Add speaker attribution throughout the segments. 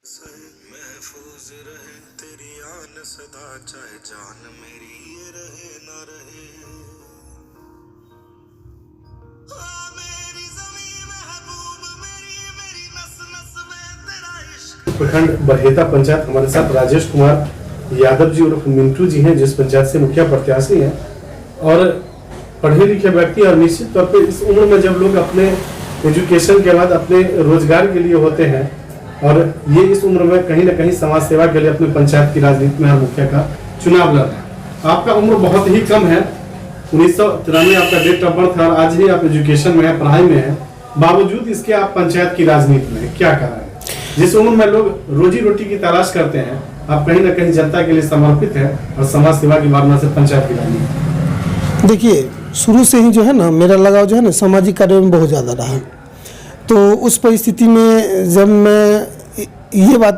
Speaker 1: महफूज रहे तेरी आन सदा, चाहे जान मेरी ये रहे ना रहे। मेरी ज़मीं महबूब मेरी, मेरी नस नस में तेरा इश्क।
Speaker 2: प्रखंड बरहेता पंचायत हमारे साथ राजेश कुमार यादव जी उर्फ मिंटू जी हैं, जिस पंचायत से मुखिया प्रत्याशी हैं और पढ़े लिखे व्यक्ति। और निश्चित तौर पे इस उम्र में जब लोग अपने एजुकेशन के बाद अपने रोजगार के लिए होते हैं और ये इस उम्र में कहीं ना कहीं समाज सेवा के लिए अपने पंचायत की राजनीति में हर मुखिया का चुनाव लड़ रहे हैं। आपका उम्र बहुत ही कम है, 1993 आपका डेट ऑफ बर्थ है और आज ही आप एजुकेशन में है, पढ़ाई में है। बावजूद इसके आप पंचायत की राजनीति में क्या कर रहे हैं? जिस उम्र में लोग रोजी रोटी की तलाश करते हैं, आप कहीं ना कहीं जनता के लिए समर्पित है और समाज सेवा की भावना से पंचायत की राजनीति।
Speaker 3: देखिए, शुरू से ही जो है ना मेरा लगाव जो है ना सामाजिक कार्यों में बहुत ज़्यादा रहा। तो उस परिस्थिति में जब मैं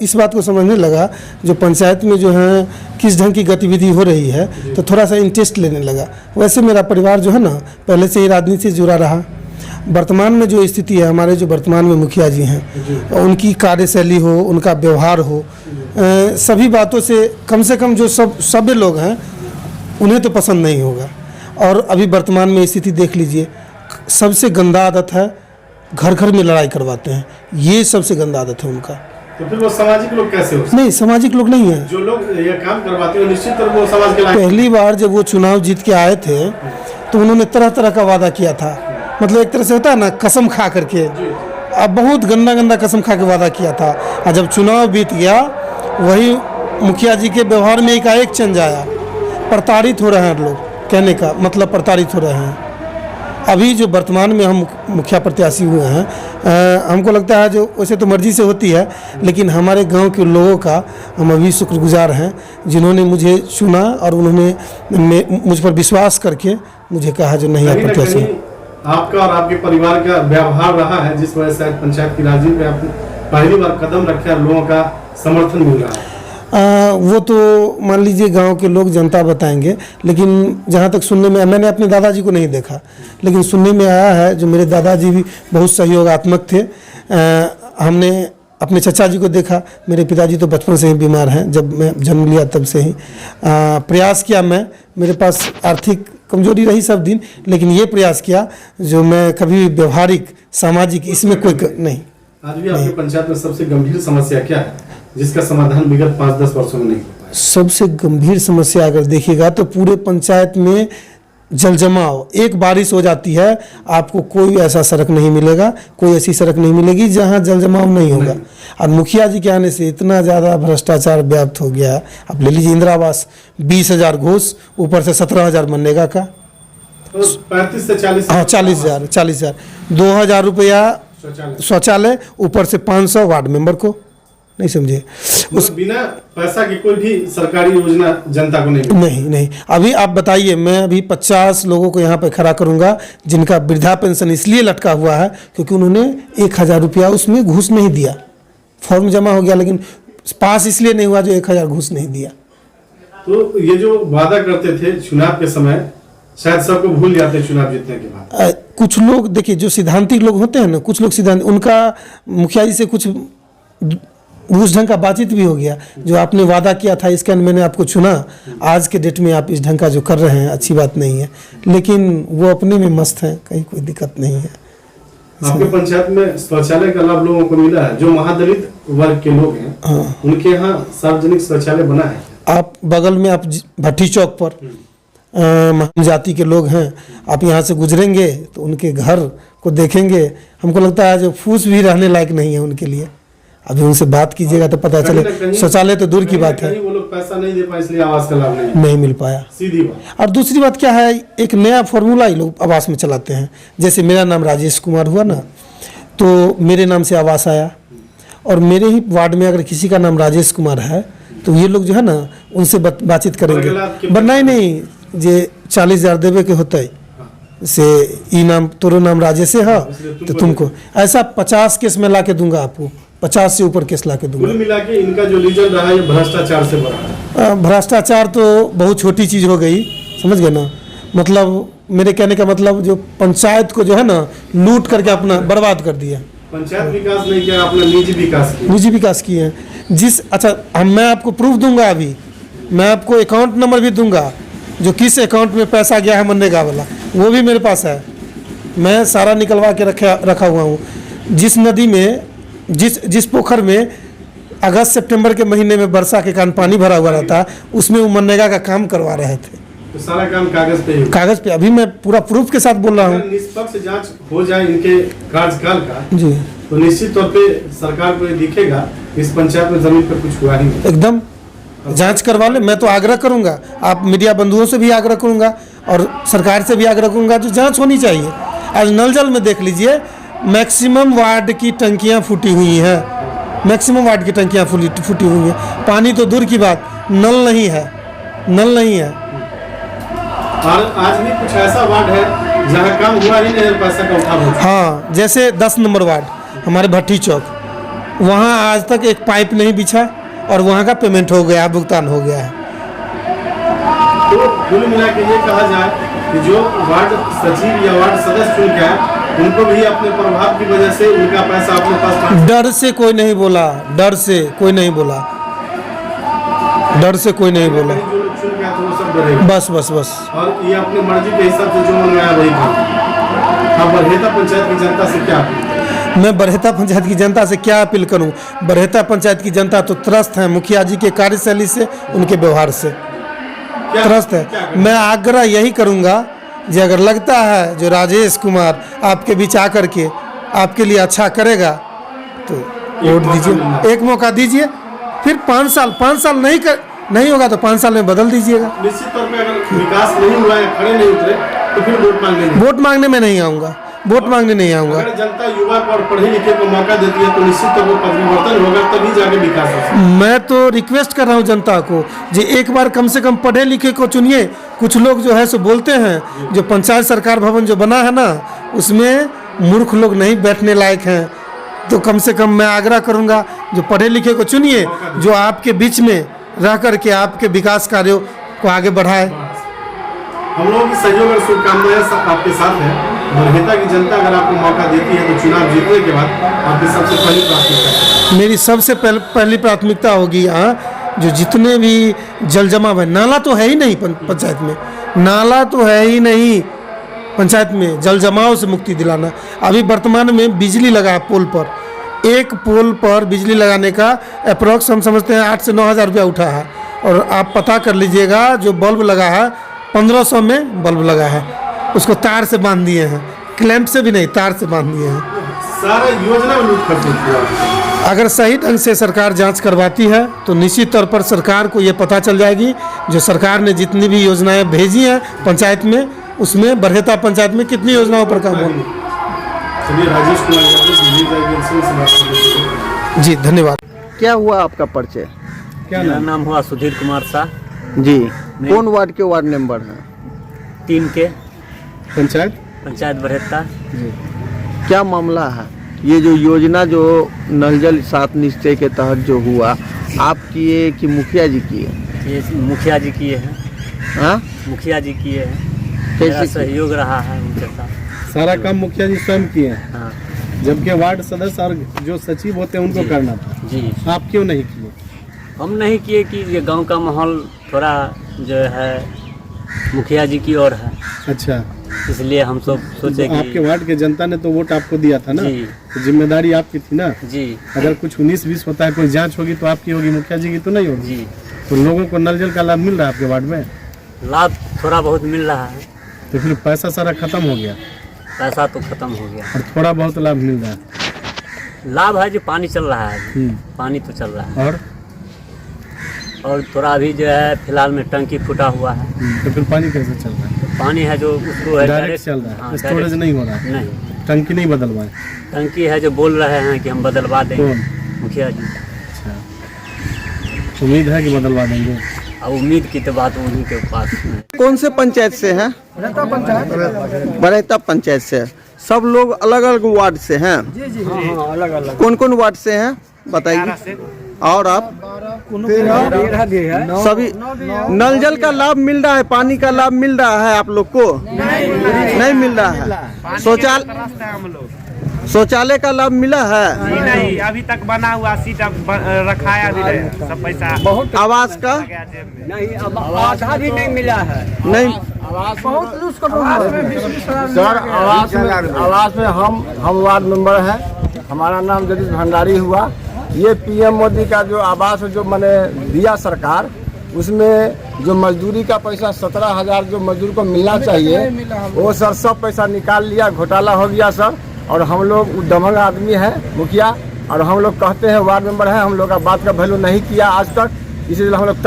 Speaker 3: इस बात को समझने लगा जो पंचायत में जो है किस ढंग की गतिविधि हो रही है, तो थोड़ा सा इंटरेस्ट लेने लगा। वैसे मेरा परिवार जो है ना पहले से ही राजनीति से जुड़ा रहा। वर्तमान में जो स्थिति है, हमारे जो वर्तमान में मुखिया जी हैं, उनकी कार्यशैली हो, उनका व्यवहार हो, सभी बातों से कम जो सभ्य लोग हैं उन्हें तो पसंद नहीं होगा। और अभी वर्तमान में स्थिति देख लीजिए, सबसे गंदा आदत है घर घर में लड़ाई करवाते हैं। ये सबसे गंदा आदत है उनका।
Speaker 2: तो फिर वो सामाजिक लोग कैसे हो?
Speaker 3: नहीं, सामाजिक लोग नहीं है
Speaker 2: जो लोग ये काम करवाते हैं निश्चित तौर पर वो समाज के लायक।
Speaker 3: पहली बार जब वो चुनाव जीत के आए थे तो उन्होंने तरह तरह का वादा किया था। मतलब एक तरह से होता है ना, कसम खा करके, अब बहुत गंदा कसम खा के वादा किया था। और जब चुनाव बीत गया, वही मुखिया जी के व्यवहार में एकाएक चेंज आया। प्रताड़ित हो रहे हैं लोग, कहने का मतलब प्रताड़ित हो रहे हैं। अभी जो वर्तमान में हम मुखिया प्रत्याशी हुए हैं, हमको लगता है जो वैसे तो मर्जी से होती है, लेकिन हमारे गांव के लोगों का हम अभी शुक्रगुजार हैं जिन्होंने मुझे चुना और उन्होंने मुझ पर विश्वास करके मुझे कहा जो नहीं आप प्रत्याशी।
Speaker 2: आपका और आपके परिवार का व्यवहार रहा है जिस वजह से आज पंचायत की राजनीति में आप पहली बार कदम रखे और लोगों का समर्थन मिल रहा है।
Speaker 3: वो तो मान लीजिए गांव के लोग, जनता बताएंगे। लेकिन जहाँ तक सुनने में, मैंने अपने दादाजी को नहीं देखा, लेकिन सुनने में आया है जो मेरे दादाजी भी बहुत सहयोगात्मक थे। हमने अपने चचा जी को देखा। मेरे पिताजी तो बचपन से ही बीमार हैं, जब मैं जन्म लिया तब से ही प्रयास किया। मेरे पास आर्थिक कमजोरी रही सब दिन, लेकिन ये प्रयास किया जो मैं कभी व्यवहारिक सामाजिक इसमें कोई नहीं।
Speaker 2: आज भी आपके पंचायत में सबसे गंभीर समस्या क्या है जिसका समाधान विगत 5-10 वर्षों में नहीं हो पाया?
Speaker 3: सबसे गंभीर समस्या अगर देखिएगा तो पूरे पंचायत में जल जमाव। एक बारिश हो जाती है, आपको कोई ऐसा सड़क नहीं मिलेगा, कोई ऐसी सड़क नहीं मिलेगी जहां जल जमाव नहीं होगा। और मुखिया जी के आने से इतना ज़्यादा भ्रष्टाचार व्याप्त हो गया। आप ले लीजिए इंदिरा आवास, 20,000 घूस, ऊपर से 17,000 मनरेगा का,
Speaker 2: तो 35 से 40।
Speaker 3: हाँ, 40,000, 2,000 रुपया शौचालय, ऊपर से 500 वार्ड मेंबर को। नहीं समझे?
Speaker 2: उस बिना पैसा की कोई भी सरकारी योजना जनता को
Speaker 3: नहीं। अभी आप बताइए, मैं अभी 50 लोगों को यहाँ पे खड़ा करूँगा जिनका वृद्धा पेंशन इसलिए लटका हुआ है क्योंकि उन्होंने 1,000 रुपया उसमें घूस नहीं दिया। फॉर्म जमा हो गया लेकिन पास इसलिए नहीं हुआ जो 1,000 घूस नहीं दिया।
Speaker 2: तो ये जो वादा करते थे चुनाव के समय, शायद सबको भूल जाते चुनाव जीतने के बाद।
Speaker 3: कुछ लोग देखिए, जो सिद्धांतिक लोग होते हैं ना, कुछ लोग सिद्धांत, उनका मुखिया जी से कुछ उस ढंग का बातचीत भी हो गया। जो आपने वादा किया था इसके मैंने आपको चुना, आज के डेट में आप इस ढंग का जो कर रहे हैं अच्छी बात नहीं है। लेकिन वो अपने में मस्त है, कहीं कोई दिक्कत नहीं है।
Speaker 2: आपके पंचायत में शौचालय का लाभ लोगों को मिला है? जो महादलित वर्ग के लोग हैं, हाँ, उनके यहाँ सार्वजनिक शौचालय बना है?
Speaker 3: आप बगल में आप भट्टी चौक पर महान जाति के लोग हैं, आप यहाँ से गुजरेंगे तो उनके घर को देखेंगे, हमको लगता है जो फूस भी रहने लायक नहीं है उनके लिए। अभी उनसे बात कीजिएगा तो पता चले। शौचालय तो दूर की बात है,
Speaker 2: वो लोग पैसा नहीं दे पाए इसलिए आवास का लाभ
Speaker 3: नहीं मिल पाया,
Speaker 2: सीधी बात।
Speaker 3: और दूसरी बात क्या है, एक नया फॉर्मूला ही लोग आवास में चलाते हैं। जैसे मेरा नाम राजेश कुमार हुआ ना, तो मेरे नाम से आवास आया, और मेरे ही वार्ड में अगर किसी का नाम राजेश कुमार है तो ये लोग जो है ना उनसे बातचीत करेंगे। बनाई नहीं जे 40,000 देवे के होते से ई नाम, तोरो नाम राजेश है तो तुमको ऐसा 50 केस में ला के दूंगा आपको, 50 से ऊपर केस ला के दूंगा।
Speaker 2: कुल मिला के इनका जो लीजन रहा है भ्रष्टाचार से भरा है।
Speaker 3: भ्रष्टाचार तो बहुत छोटी चीज़ हो गई, समझ गए ना। मतलब मेरे कहने का मतलब जो पंचायत को जो है ना लूट करके अपना बर्बाद कर दिया।
Speaker 2: पंचायत विकास नहीं किया, आपने निजी विकास किया।
Speaker 3: निजी विकास किए हैं। अच्छा मैं आपको प्रूफ दूंगा, अभी मैं आपको अकाउंट नंबर भी दूंगा, जो किस अकाउंट में पैसा गया है मनरेगा वाला, वो भी मेरे पास है। मैं सारा निकलवा के रखा हुआ हूँ। जिस नदी में जिस पोखर में अगस्त सितंबर के महीने में वर्षा के कारण पानी भरा हुआ रहता, उसमें वो मनरेगा का काम करवा रहे थे।
Speaker 2: तो सारा काम कागज पे ही होगा।
Speaker 3: कागज पे। अभी मैं पूरा प्रूफ के साथ बोल रहा हूँ।
Speaker 2: निष्पक्ष जांच हो जाए इनके कार्यकाल का
Speaker 3: जी,
Speaker 2: तो निश्चित तौर पे सरकार को ये दिखेगा इस पंचायत में जमीन पर कुछ हुआ ही नहीं।
Speaker 3: एकदम जांच करवा ले। मैं तो आग्रह करूंगा, आप मीडिया बंधुओं से भी आग्रह करूंगा और सरकार से भी आग्रह करूंगा, जो जांच होनी चाहिए। आज नल जल में देख लीजिए, मैक्सिमम वार्ड की टंकियां फूटी हुई हैं, मैक्सिमम वार्ड की टंकियां फूटी हुई हैं। पानी तो दूर की बात, नल नहीं है, नल नहीं है।
Speaker 2: और आज भी कुछ ऐसा वार्ड है जहाँ काम हुआ ही नहीं, पैसा का उठाव हो।
Speaker 3: हाँ, जैसे 10 नंबर वार्ड हमारे भट्टी चौक, वहाँ आज तक एक पाइप नहीं बिछा और वहाँ का पेमेंट हो गया, भुगतान हो गया है।
Speaker 2: तो कुल मिला के ये कहा जाए कि जो वार्ड सचिव या वार्ड सदस्य चुन के आए, उनको भी अपने प्रभाव की वजह से उनका पैसा अपने पास।
Speaker 3: डर से कोई नहीं बोला, डर से कोई नहीं बोला, डर से कोई नहीं बोला।
Speaker 2: जो लोग चुन के आए थे वो सब डरेगा।
Speaker 3: बस बस बस।
Speaker 2: और ये अपनी मर्जी के हिसाब से जो मन में आया वही काम। अब बरहेता पंचायत की जनता से क्या?
Speaker 3: मैं बरहेता पंचायत की जनता से क्या अपील करूं? बरहेता पंचायत की जनता तो त्रस्त है मुखिया जी के कार्यशैली से, उनके व्यवहार से त्रस्त है। मैं आग्रह यही करूंगा, जो अगर लगता है जो राजेश कुमार आपके बीच आकर के आपके लिए अच्छा करेगा तो वोट दीजिए, एक मौका दीजिए। फिर 5 साल नहीं होगा तो 5 साल में बदल दीजिएगा।
Speaker 2: निश्चित तौर पे अगर विकास नहीं हुआ है, खड़े नहीं उतरे, तो फिर वोट मांगने
Speaker 3: में नहीं आऊँगा, वोट मांगने नहीं आऊँगा।
Speaker 2: अगर जनता युवा को और पढ़े लिखे को मौका देती है तो निश्चित तौर पर परिवर्तन होगा, तभी जाके विकास होगा।
Speaker 3: मैं तो रिक्वेस्ट कर रहा हूँ जनता को, जो एक बार कम से कम पढ़े लिखे को चुनिए। कुछ लोग जो है सो बोलते हैं, जो पंचायत सरकार भवन जो बना है ना, उसमें मूर्ख लोग नहीं बैठने लायक हैं। तो कम से कम मैं आग्रह करूँगा, जो पढ़े लिखे को चुनिए, जो आपके बीच में रह करके आपके विकास कार्यों को आगे बढ़ाए।
Speaker 2: हम लोगों की सहयोग और शुभकामनाएं आपके साथ है। बरहेता की जनता अगर आपको मौका देती है तो चुनाव जीतने के बाद आपकी सबसे पहली प्राथमिकता?
Speaker 3: मेरी सबसे पहली प्राथमिकता होगी यहाँ जो जितने भी जल जमाव है। नाला तो है ही नहीं पंचायत में, नाला तो है ही नहीं पंचायत में। जल जमाव से मुक्ति दिलाना। अभी वर्तमान में बिजली लगा है पोल पर, एक पोल पर बिजली लगाने का अप्रॉक्स हम समझते हैं 8 से 9 हज़ार रुपया उठा है। और आप पता कर लीजिएगा, जो बल्ब लगा है 1500 में बल्ब लगा है, उसको तार से बांध दिए हैं, क्लैंप से भी नहीं, तार से बांध दिए हैं।
Speaker 2: सारा योजना में लूट खर्च किया।
Speaker 3: अगर सही ढंग से सरकार जांच करवाती है तो निश्चित तौर पर सरकार को ये पता चल जाएगी, जो सरकार ने जितनी भी योजनाएं भेजी हैं पंचायत में, उसमें बरहेता पंचायत में कितनी योजनाओं पर काम होगी।
Speaker 2: चलिए, राजेश कुमार यादव से बात करते हैं।
Speaker 3: जी धन्यवाद।
Speaker 4: क्या हुआ आपका परिचय?
Speaker 2: क्या
Speaker 5: मेरा नाम हुआ सुधीर कुमार शाह
Speaker 4: जी। कौन वार्ड के वार्ड मेंबर हैं?
Speaker 5: 3 के
Speaker 2: पंचायत
Speaker 5: बरहेता।
Speaker 4: क्या मामला है? ये जो योजना जो नल जल 7 निश्चय के तहत जो हुआ, आप किए कि मुखिया जी किए?
Speaker 5: ये मुखिया जी किए हैं।
Speaker 4: हाँ,
Speaker 5: मुखिया जी किए हैं। मेरा
Speaker 4: कैसे?
Speaker 5: सहयोग रहा है उनके साथ।
Speaker 2: सारा काम मुखिया जी स्वयं किए हैं,
Speaker 5: हाँ
Speaker 2: जबकि वार्ड सदस्य और जो सचिव होते हैं उनको
Speaker 5: जी।
Speaker 2: करना था।
Speaker 5: जी,
Speaker 2: आप क्यों नहीं किए?
Speaker 5: हम नहीं किए कि ये गांव का माहौल थोड़ा जो है मुखिया जी की ओर है,
Speaker 2: अच्छा,
Speaker 5: इसलिए हम सब सोचे
Speaker 2: तो आपके
Speaker 5: कि
Speaker 2: वार्ड के जनता ने तो वोट आपको दिया था ना,
Speaker 5: जी।
Speaker 2: तो जिम्मेदारी आपकी थी ना।
Speaker 5: जी
Speaker 2: अगर कुछ 19-20 होता है, कोई जांच होगी तो आपकी होगी, मुखिया जी की तो नहीं होगी।
Speaker 5: जी,
Speaker 2: तो लोगों को नल जल का लाभ मिल रहा है आपके वार्ड में,
Speaker 5: लाभ थोड़ा बहुत मिल रहा है।
Speaker 2: तो फिर पैसा सारा खत्म हो गया
Speaker 5: पैसा तो खत्म हो गया।
Speaker 2: और थोड़ा बहुत लाभ मिल रहा है।
Speaker 5: लाभ है जो पानी चल रहा है, पानी तो चल रहा है। और थोड़ा अभी जो है फिलहाल में टंकी फूटा हुआ है,
Speaker 2: तो फिर पानी कैसे चल रहा है?
Speaker 5: पानी है जो उसको है
Speaker 2: डायरेक्ट चल रहा है,
Speaker 5: हाँ,
Speaker 2: स्टोरेज
Speaker 5: डायरेक्ट
Speaker 2: नहीं हो रहा है।
Speaker 5: नहीं,
Speaker 2: टंकी नहीं बदलवाए?
Speaker 5: टंकी है जो बोल रहे हैं कि हम बदलवा देंगे।
Speaker 2: कौन?
Speaker 5: मुखिया जी।
Speaker 2: अच्छा, उम्मीद है कि बदलवा देंगे।
Speaker 5: अब उम्मीद की तो बात उन्हीं के पास है।
Speaker 4: कौन से पंचायत से हैं? बरहेता पंचायत से। सब लोग अलग अलग वार्ड से हैं?
Speaker 5: हाँ, अलग अलग।
Speaker 4: कौन कौन वार्ड से हैं बताइए। और आप?
Speaker 5: 13
Speaker 4: सभी नल जल का लाभ मिल रहा है, पानी का लाभ मिल रहा है आप लोग को? नहीं मिल रहा है। शौचालय का लाभ मिला है?
Speaker 6: नहीं, अभी तक बना हुआ सीट अब रखाया भी नहीं, सब पैसा
Speaker 4: आवास का
Speaker 5: नहीं, अब आधा भी नहीं मिला है।
Speaker 4: नहीं।
Speaker 7: सर आवास में हम वार्ड मेंबर हैं, हमारा नाम जगदीश भंडारी हुआ। ये पीएम मोदी का जो आवास जो मैंने दिया सरकार, उसमें जो मजदूरी का पैसा 17,000 जो मजदूर को मिलना चाहिए वो सर सब पैसा निकाल लिया, घोटाला हो गया सर। और हम लोग दमंग आदमी है मुखिया, और हम लोग कहते हैं वार्ड मेंबर हैं, हम लोग का बात का वैल्यू नहीं किया आज तक, इसीलिए हम लोग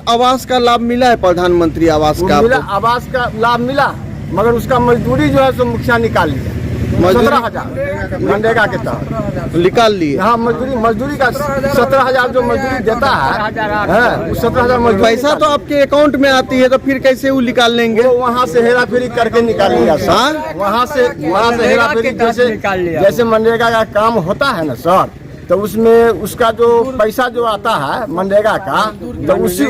Speaker 4: आवास का लाभ मिला है? प्रधानमंत्री आवास का
Speaker 7: मिला, आवास का लाभ मिला, मगर उसका मजदूरी जो है सो मुखिया निकाल लिया। 17,000 मनरेगा के तहत
Speaker 4: निकाल लिए।
Speaker 7: हाँ, मजदूरी का 17,000 जो मजदूरी देता है, 17,000 मजदूरी
Speaker 4: पैसा तो आपके अकाउंट में आती है, तो फिर कैसे वो निकाल लेंगे?
Speaker 7: वो वहाँ से हेरा फेरी करके निकाल लिया सर। वहाँ से हेरा फेरी जैसे मनरेगा का काम होता है ना सर, तो उसमें उसका जो पैसा जो आता है मनरेगा का, तो उसी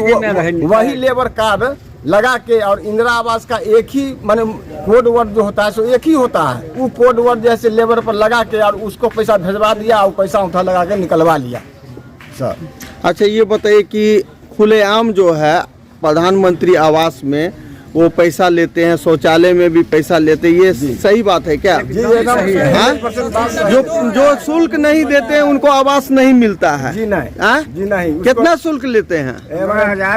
Speaker 7: वही लेबर कार्ड लगा के, और इंदिरा आवास का एक ही माने कोड वर्ड जो होता है सो एक ही होता है, वो कोड वर्ड जैसे लेबर पर लगा के और उसको पैसा भेजवा दिया और पैसा उठा लगा के निकलवा लिया सर।
Speaker 4: अच्छा, ये बताइए कि खुलेआम जो है प्रधानमंत्री आवास में वो पैसा लेते हैं, शौचालय में भी पैसा लेते हैं, ये सही बात है क्या?
Speaker 7: जी एकदम
Speaker 4: जो शुल्क नहीं देते हैं उनको आवास नहीं मिलता है?
Speaker 7: जी नहीं। जी नहीं।
Speaker 4: कितना शुल्क लेते हैं?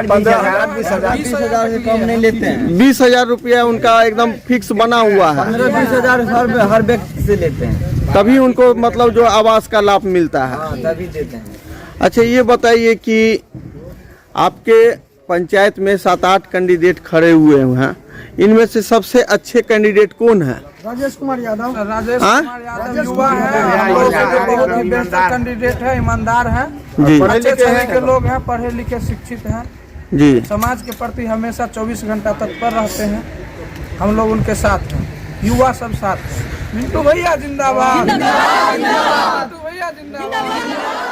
Speaker 7: 20,000
Speaker 5: से कम नहीं लेते हैं।
Speaker 4: 20,000 रुपया उनका एकदम फिक्स बना हुआ है।
Speaker 5: 15-20,000 हर व्यक्ति से लेते हैं,
Speaker 4: तभी उनको मतलब जो आवास का लाभ मिलता है।
Speaker 5: तभी देते हैं।
Speaker 4: अच्छा, ये बताइए कि आपके पंचायत में 7-8 कैंडिडेट खड़े हुए हैं, इनमें से सबसे अच्छे कैंडिडेट कौन है?
Speaker 3: राजेश कुमार यादव।
Speaker 8: युवा है, बहुत ही बेहतर कैंडिडेट है, ईमानदार है,
Speaker 4: जी।
Speaker 8: अच्छे तरह के लोग हैं, पढ़े लिखे शिक्षित हैं,
Speaker 4: जी।
Speaker 8: समाज के प्रति हमेशा 24 घंटा तत्पर रहते हैं। हम लोग उनके साथ हैं, युवा सब साथ हैं। मिंटू भैया जिंदाबाद, मिंटू भैया जिंदाबाद।